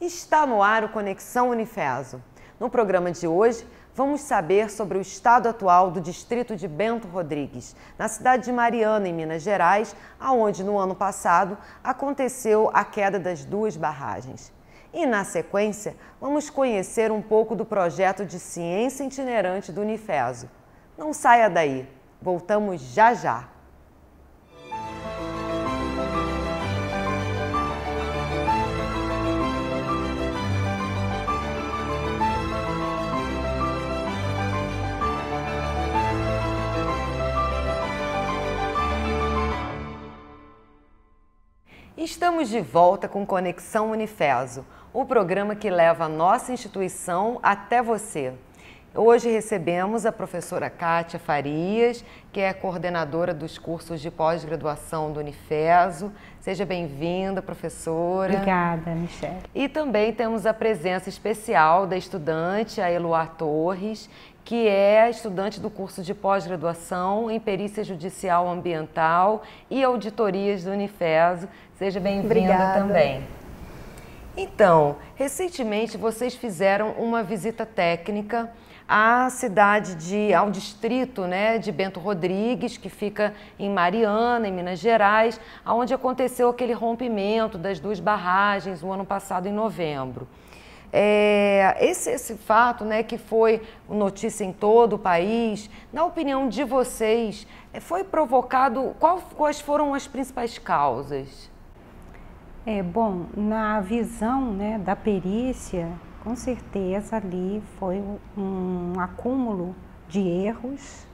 Está no ar o Conexão Unifeso. No programa de hoje, vamos saber sobre o estado atual do distrito de Bento Rodrigues, na cidade de Mariana, em Minas Gerais, aonde no ano passado aconteceu a queda das duas barragens. E na sequência, vamos conhecer um pouco do projeto de ciência itinerante do Unifeso. Não saia daí, voltamos já já. Estamos de volta com Conexão Unifeso, o programa que leva a nossa instituição até você. Hoje recebemos a professora Kátia Farias, que é coordenadora dos cursos de pós-graduação do Unifeso. Seja bem-vinda, professora. Obrigada, Michele. E também temos a presença especial da estudante, a Eloá Torres, que é estudante do curso de pós-graduação em Perícia Judicial Ambiental e Auditorias do Unifeso. Seja bem-vinda também. Então, recentemente vocês fizeram uma visita técnica à ao distrito, de Bento Rodrigues, que fica em Mariana, em Minas Gerais, onde aconteceu aquele rompimento das duas barragens no ano passado, em novembro. Esse fato, que foi notícia em todo o país, na opinião de vocês, foi provocado, quais foram as principais causas? Bom, na visão da perícia, com certeza ali foi um acúmulo de erros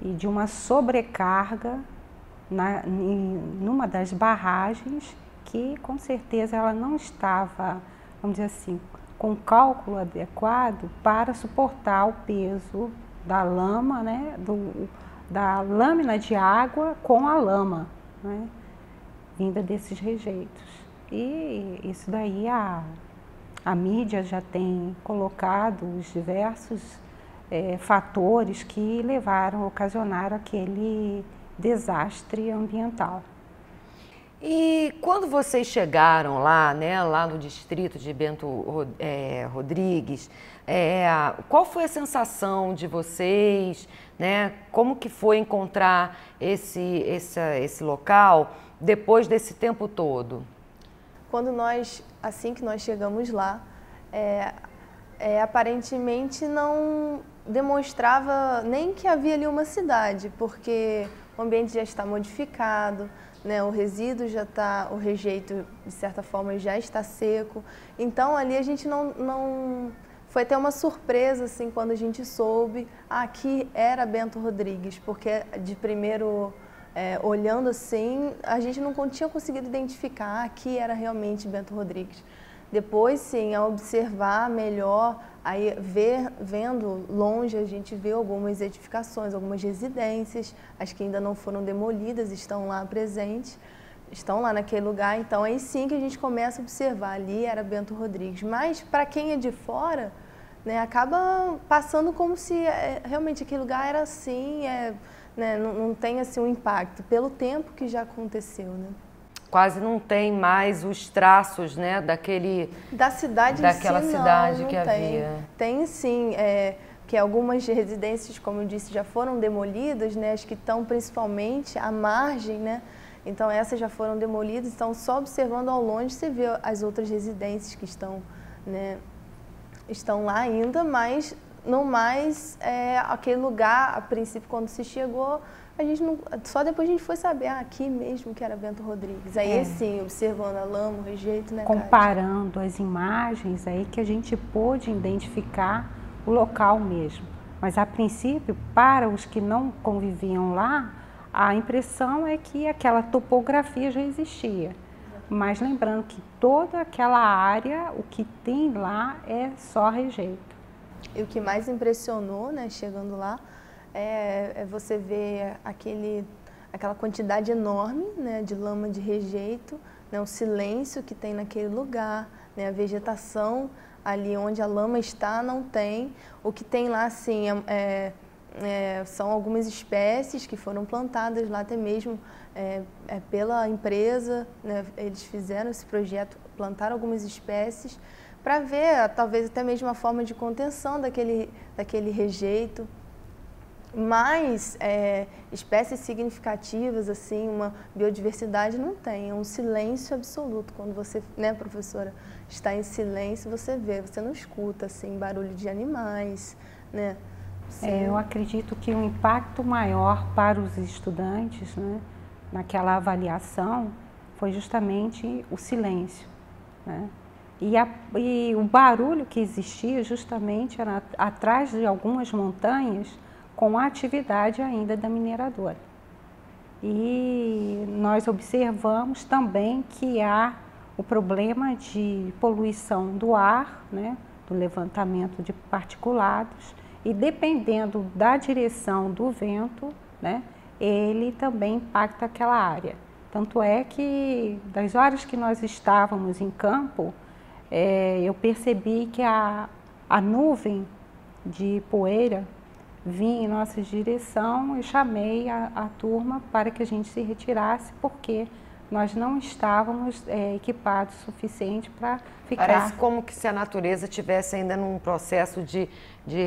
e de uma sobrecarga numa das barragens que com certeza ela não estava, vamos dizer assim, com cálculo adequado para suportar o peso da lama, da lâmina de água com a lama, vinda desses rejeitos. E isso daí a mídia já tem colocado os diversos fatores que ocasionaram aquele desastre ambiental. E quando vocês chegaram lá, lá no distrito de Bento Rodrigues, qual foi a sensação de vocês, Como que foi encontrar esse local depois desse tempo todo? Assim que nós chegamos lá, aparentemente não demonstrava nem que havia ali uma cidade, porque o ambiente já está modificado, o resíduo o rejeito de certa forma já está seco. Então ali a gente não foi até uma surpresa assim quando a gente soube que era Bento Rodrigues, porque de primeiro olhando assim, a gente não tinha conseguido identificar que era realmente Bento Rodrigues. Depois, sim, ao observar melhor, aí vendo longe, a gente vê algumas edificações, algumas residências, as que ainda não foram demolidas, estão lá presentes, estão lá naquele lugar. Então, aí sim que a gente começa a observar, ali era Bento Rodrigues. Mas, para quem é de fora, acaba passando como se realmente aquele lugar era assim, não tem assim um impacto, pelo tempo que já aconteceu, Quase não tem mais os traços, daquela cidade que havia. Tem sim, que algumas residências, como eu disse, já foram demolidas, as que estão principalmente à margem, Então essas já foram demolidas, então só observando ao longe você vê as outras residências que estão, estão lá ainda, mas não mais aquele lugar, a princípio, quando se chegou, só depois a gente foi saber, aqui mesmo que era Bento Rodrigues. Aí sim, observando a lama, o rejeito, Comparando as imagens, aí que a gente pôde identificar o local mesmo. Mas a princípio, para os que não conviviam lá, a impressão é que aquela topografia já existia. Mas lembrando que toda aquela área, o que tem lá é só rejeito. E o que mais impressionou, chegando lá, é você ver aquela quantidade enorme de lama de rejeito, o silêncio que tem naquele lugar, a vegetação ali onde a lama está não tem. O que tem lá, assim, são algumas espécies que foram plantadas lá até mesmo pela empresa, eles fizeram esse projeto plantar algumas espécies para ver, talvez até mesmo uma forma de contenção daquele rejeito. Mas espécies significativas, assim, uma biodiversidade não tem, é um silêncio absoluto. Quando você, né, professora, está em silêncio, você vê, você não escuta, assim, barulho de animais, né? Eu acredito que o impacto maior para os estudantes, né, naquela avaliação foi justamente o silêncio, né? E o barulho que existia justamente era atrás de algumas montanhas com a atividade ainda da mineradora. E nós observamos também que há o problema de poluição do ar, né, do levantamento de particulados, e dependendo da direção do vento, né, ele também impacta aquela área. Tanto é que, das horas que nós estávamos em campo, eu percebi que a nuvem de poeira vinha em nossa direção e chamei a turma para que a gente se retirasse, porque nós não estávamos equipados o suficiente para ficar. Parece como que se a natureza estivesse ainda num processo de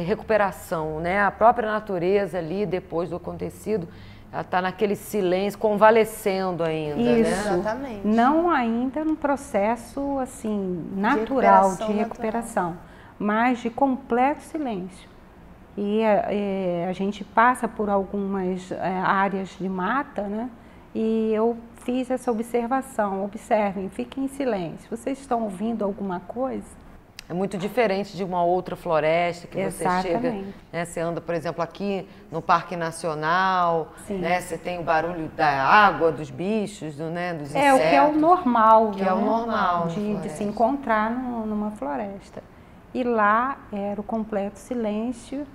recuperação, né? A própria natureza ali, depois do acontecido, ela está naquele silêncio, convalescendo ainda, Isso, né? Exatamente. Não ainda num processo assim natural de recuperação, mas de completo silêncio. E a gente passa por algumas áreas de mata, né? E eu fiz essa observação. Observem, fiquem em silêncio. Vocês estão ouvindo alguma coisa? É muito diferente de uma outra floresta que você chega, né? Você anda, por exemplo, aqui no Parque Nacional, né? Você tem o barulho da água, dos bichos, né? Dos insetos. O que é o normal, que é o normal de se encontrar numa floresta. E lá era o completo silêncio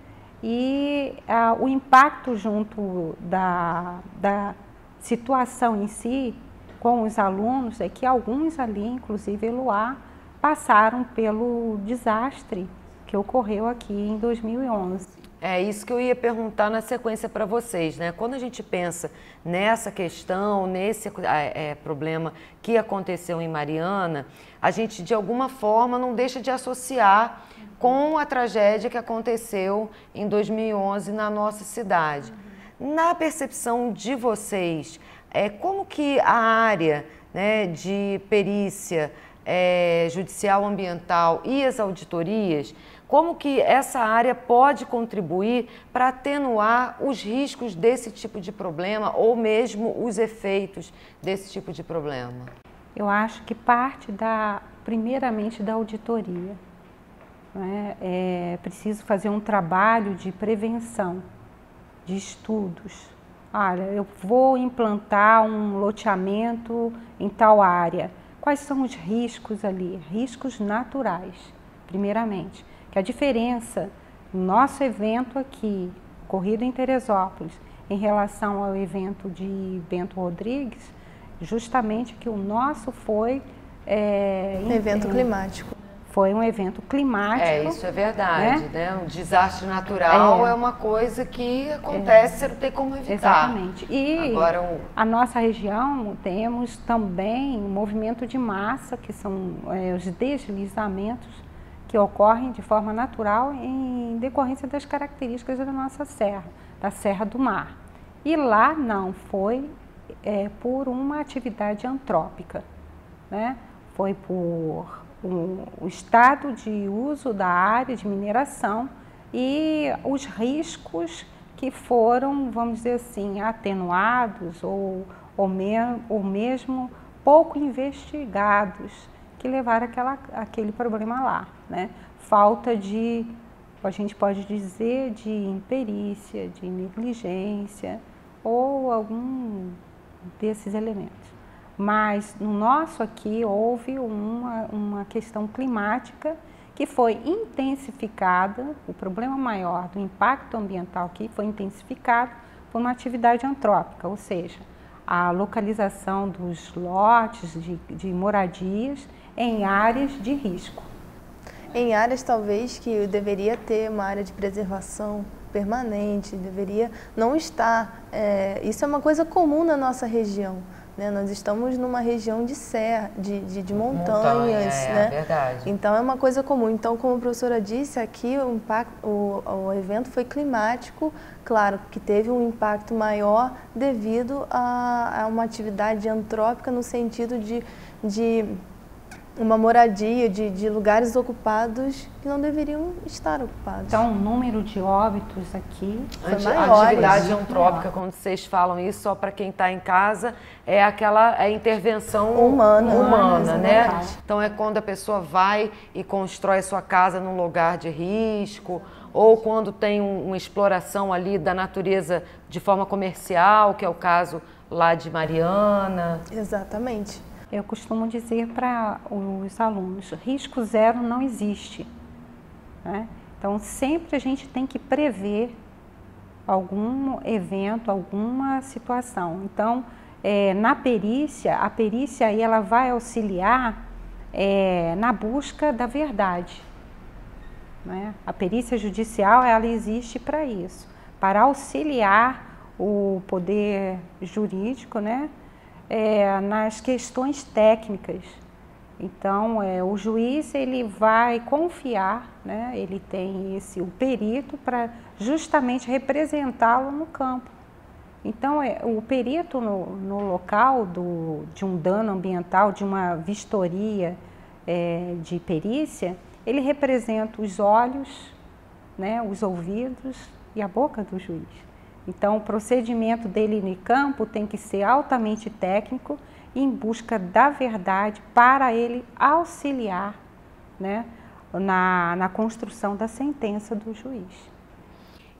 e o impacto junto da situação em si com os alunos é que alguns ali, inclusive Eloá, passaram pelo desastre que ocorreu aqui em 2011. É isso que eu ia perguntar na sequência para vocês, né? Quando a gente pensa nessa questão, nesse problema que aconteceu em Mariana, a gente de alguma forma não deixa de associar com a tragédia que aconteceu em 2011 na nossa cidade. Na percepção de vocês, como que a área, né, de perícia judicial ambiental e as auditorias, como que essa área pode contribuir para atenuar os riscos desse tipo de problema ou mesmo os efeitos desse tipo de problema? Eu acho que parte primeiramente da auditoria, né? É preciso fazer um trabalho de prevenção, de estudos. Olha, eu vou implantar um loteamento em tal área. Quais são os riscos ali? Riscos naturais, primeiramente. Que a diferença no nosso evento aqui, ocorrido em Teresópolis, em relação ao evento de Bento Rodrigues, justamente que o nosso foi... evento climático. Foi um evento climático. Isso é verdade, né? Um desastre natural é uma coisa que acontece, você não tem como evitar. Exatamente. E agora, a nossa região temos também um movimento de massa, que são os deslizamentos que ocorrem de forma natural em decorrência das características da nossa serra, da Serra do Mar. E lá não, foi por uma atividade antrópica, né? Foi por o estado de uso da área de mineração e os riscos que foram, vamos dizer assim, atenuados ou mesmo pouco investigados, que levaram aquele problema lá, né? Falta de, a gente pode dizer, de imperícia, de negligência ou algum desses elementos. Mas no nosso aqui houve uma questão climática que foi intensificada, o problema maior do impacto ambiental aqui foi intensificado por uma atividade antrópica, ou seja, a localização dos lotes de moradias em áreas de risco. Em áreas talvez que deveria ter uma área de preservação permanente, deveria não estar. Isso é uma coisa comum na nossa região. né? Nós estamos numa região de serra, de montanhas, né? É verdade. Então é uma coisa comum. Então, como a professora disse, aqui o evento foi climático, claro que teve um impacto maior devido a uma atividade antrópica no sentido de uma moradia, de lugares ocupados que não deveriam estar ocupados. Então, o número de óbitos aqui foi maior. A atividade antrópica, quando vocês falam isso, só para quem está em casa, é aquela intervenção humana, né? Então, é quando a pessoa vai e constrói sua casa num lugar de risco, ou quando tem uma exploração ali da natureza de forma comercial, que é o caso lá de Mariana. Exatamente. Eu costumo dizer para os alunos, risco zero não existe, né? Então, sempre a gente tem que prever algum evento, alguma situação. Então, na perícia, a perícia aí ela vai auxiliar na busca da verdade, né? A perícia judicial, ela existe para isso, para auxiliar o poder jurídico, né? Nas questões técnicas. Então, o juiz ele vai confiar, né? Ele tem o perito para justamente representá-lo no campo. Então, o perito no local de um dano ambiental, de uma vistoria de perícia, ele representa os olhos, né? Os ouvidos e a boca do juiz. Então, o procedimento dele no campo tem que ser altamente técnico e em busca da verdade para ele auxiliar, né, na construção da sentença do juiz.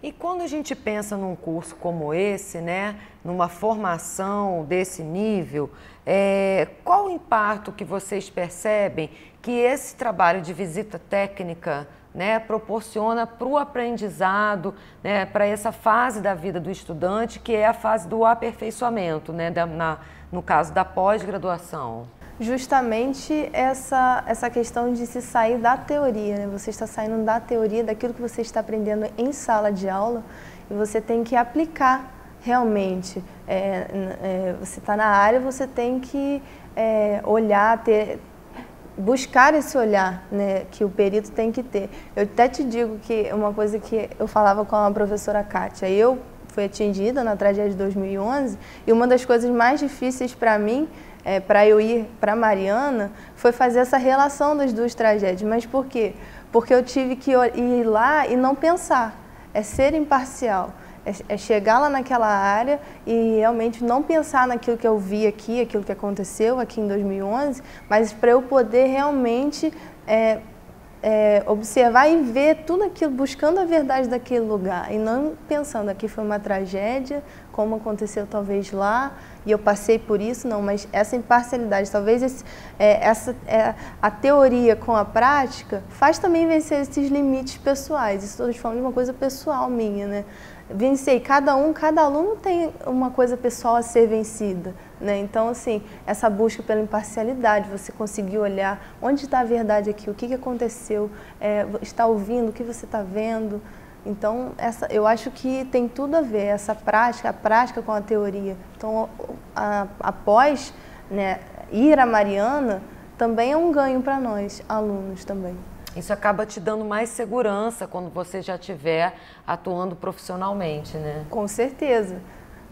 E quando a gente pensa num curso como esse, né, numa formação desse nível, qual o impacto que vocês percebem que esse trabalho de visita técnica, né, proporciona para o aprendizado, né, para essa fase da vida do estudante, que é a fase do aperfeiçoamento, né, no caso da pós-graduação? Justamente essa questão de se sair da teoria, né? Você está saindo da teoria, daquilo que você está aprendendo em sala de aula, e você tem que aplicar realmente. Você está na área, você tem que olhar, buscar esse olhar, né, que o perito tem que ter. Eu até te digo que uma coisa que eu falava com a professora Kátia, eu fui atingida na tragédia de 2011 e uma das coisas mais difíceis para mim, para eu ir para Mariana, foi fazer essa relação das duas tragédias. Mas por quê? Porque eu tive que ir lá e não pensar, ser imparcial. Chegar lá naquela área e realmente não pensar naquilo que eu vi aqui, aquilo que aconteceu aqui em 2011, mas para eu poder realmente observar e ver tudo aquilo, buscando a verdade daquele lugar e não pensando aqui foi uma tragédia, como aconteceu talvez lá, e eu passei por isso, não, mas essa imparcialidade, talvez a teoria com a prática faz também vencer esses limites pessoais. Isso estou falando de uma coisa pessoal minha, né? Vencer, cada aluno tem uma coisa pessoal a ser vencida, né? Então, assim, essa busca pela imparcialidade, você conseguir olhar onde está a verdade aqui, o que aconteceu, está ouvindo, o que você está vendo. Então, eu acho que tem tudo a ver, a prática com a teoria. Então, após, né, ir a Mariana, também é um ganho para nós, alunos também. Isso acaba te dando mais segurança quando você já estiver atuando profissionalmente, né? Com certeza.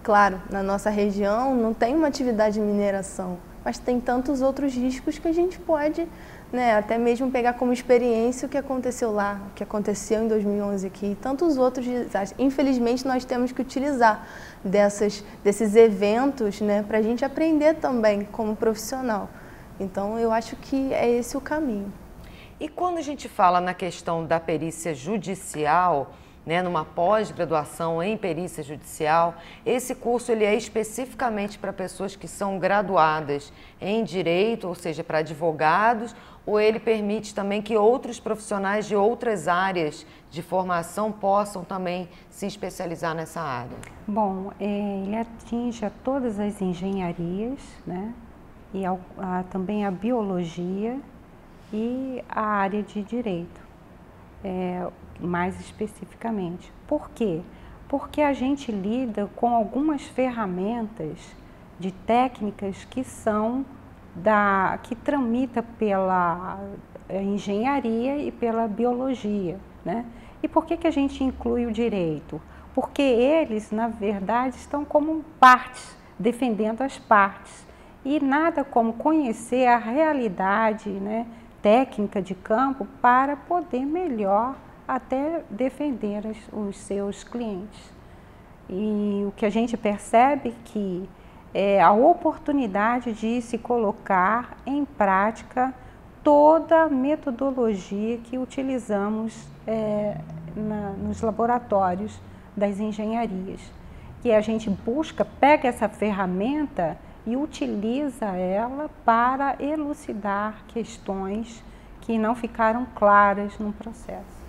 Claro, na nossa região não tem uma atividade de mineração, mas tem tantos outros riscos que a gente pode, né, até mesmo pegar como experiência o que aconteceu lá, o que aconteceu em 2011 aqui, e tantos outros desastres. Infelizmente, nós temos que utilizar desses eventos, né, para a gente aprender também como profissional. Então, eu acho que é esse o caminho. E quando a gente fala na questão da perícia judicial, né, numa pós-graduação em perícia judicial, esse curso ele é especificamente para pessoas que são graduadas em direito, ou seja, para advogados, ou ele permite também que outros profissionais de outras áreas de formação possam também se especializar nessa área? Bom, ele atinge a todas as engenharias, né, e também a biologia e a área de direito, mais especificamente. Por quê? Porque a gente lida com algumas ferramentas de técnicas que que tramita pela engenharia e pela biologia, né? E por que a gente inclui o direito? Porque eles, na verdade, estão como partes, defendendo as partes. E nada como conhecer a realidade, né, técnica de campo para poder melhor até defender os seus clientes. E o que a gente percebe que é a oportunidade de se colocar em prática toda a metodologia que utilizamos nos laboratórios das engenharias. Que a gente pega essa ferramenta e utiliza ela para elucidar questões que não ficaram claras no processo.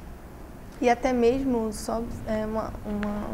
E até mesmo, só uma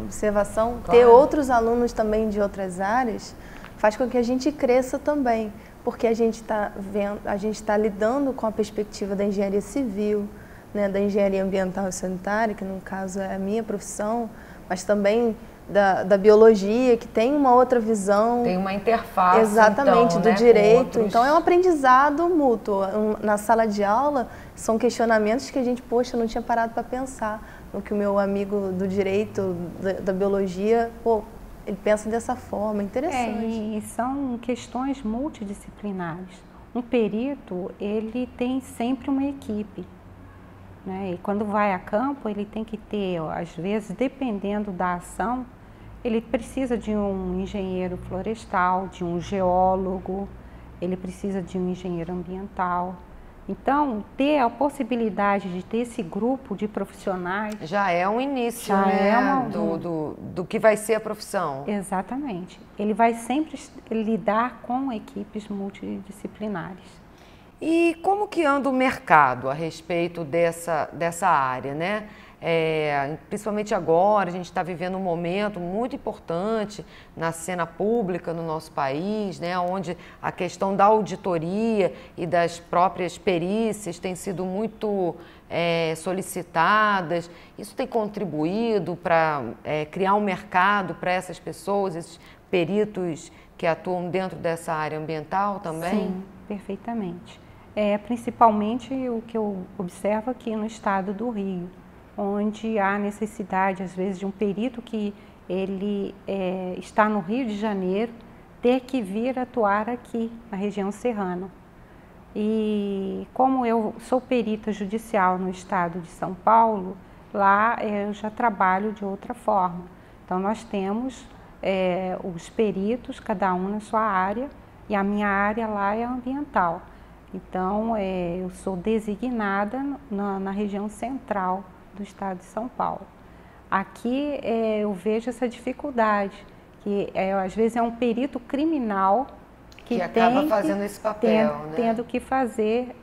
observação, claro, ter outros alunos também de outras áreas faz com que a gente cresça também, porque a gente está lidando com a perspectiva da engenharia civil, né, da engenharia ambiental e sanitária, que no caso é a minha profissão, mas também da biologia, que tem uma outra visão. Tem uma interface, exatamente, então, do né, direito. Então é um aprendizado mútuo. Na sala de aula são questionamentos que a gente, poxa, não tinha parado para pensar no que o meu amigo do direito, da biologia, pô, ele pensa dessa forma, interessante. E são questões multidisciplinares. Um perito, ele tem sempre uma equipe, né? E quando vai a campo, ele tem que ter, às vezes, dependendo da ação, ele precisa de um engenheiro florestal, de um geólogo, ele precisa de um engenheiro ambiental. Então, ter a possibilidade de ter esse grupo de profissionais... já é um início, né, do que vai ser a profissão. Exatamente. Ele vai sempre lidar com equipes multidisciplinares. E como que anda o mercado a respeito dessa área, né? Principalmente agora, a gente está vivendo um momento muito importante na cena pública no nosso país, né, onde a questão da auditoria e das próprias perícias tem sido muito solicitadas. Isso tem contribuído para criar um mercado para essas pessoas, esses peritos que atuam dentro dessa área ambiental também? Sim, perfeitamente. Principalmente o que eu observo aqui no estado do Rio, onde há necessidade, às vezes, de um perito que ele está no Rio de Janeiro, ter que vir atuar aqui, na região serrana. E como eu sou perita judicial no estado de São Paulo, lá eu já trabalho de outra forma. Então, nós temos os peritos, cada um na sua área, e a minha área lá é ambiental. Então, eu sou designada na região central do estado de São Paulo. Aqui eu vejo essa dificuldade, que às vezes é um perito criminal que acaba fazendo esse papel, né? Tendo que fazer,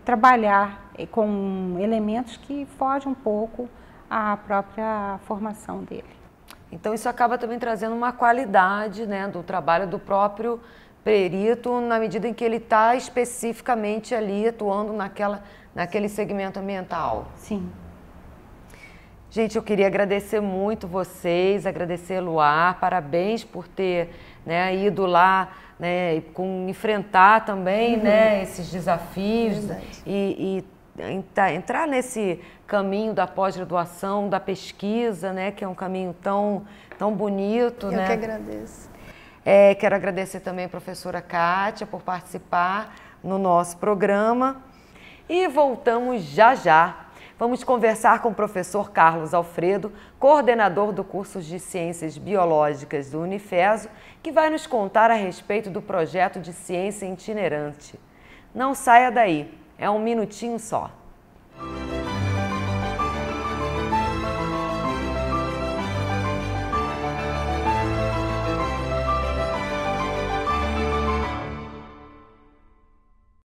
trabalhar com elementos que fogem um pouco à própria formação dele. Então, isso acaba também trazendo uma qualidade, né, do trabalho do próprio perito, na medida em que ele está especificamente ali atuando naquele segmento ambiental. Sim. Gente, eu queria agradecer muito vocês, agradecer Luar, parabéns por ter, né, ido lá, né, enfrentar também, né, esses desafios e entrar nesse caminho da pós-graduação, da pesquisa, né, que é um caminho tão bonito. Eu que agradeço. Quero agradecer também a professora Kátia por participar no nosso programa e voltamos já. Vamos conversar com o professor Carlos Alfredo, coordenador do curso de Ciências Biológicas do Unifeso, que vai nos contar a respeito do projeto de ciência itinerante. Não saia daí, é um minutinho só.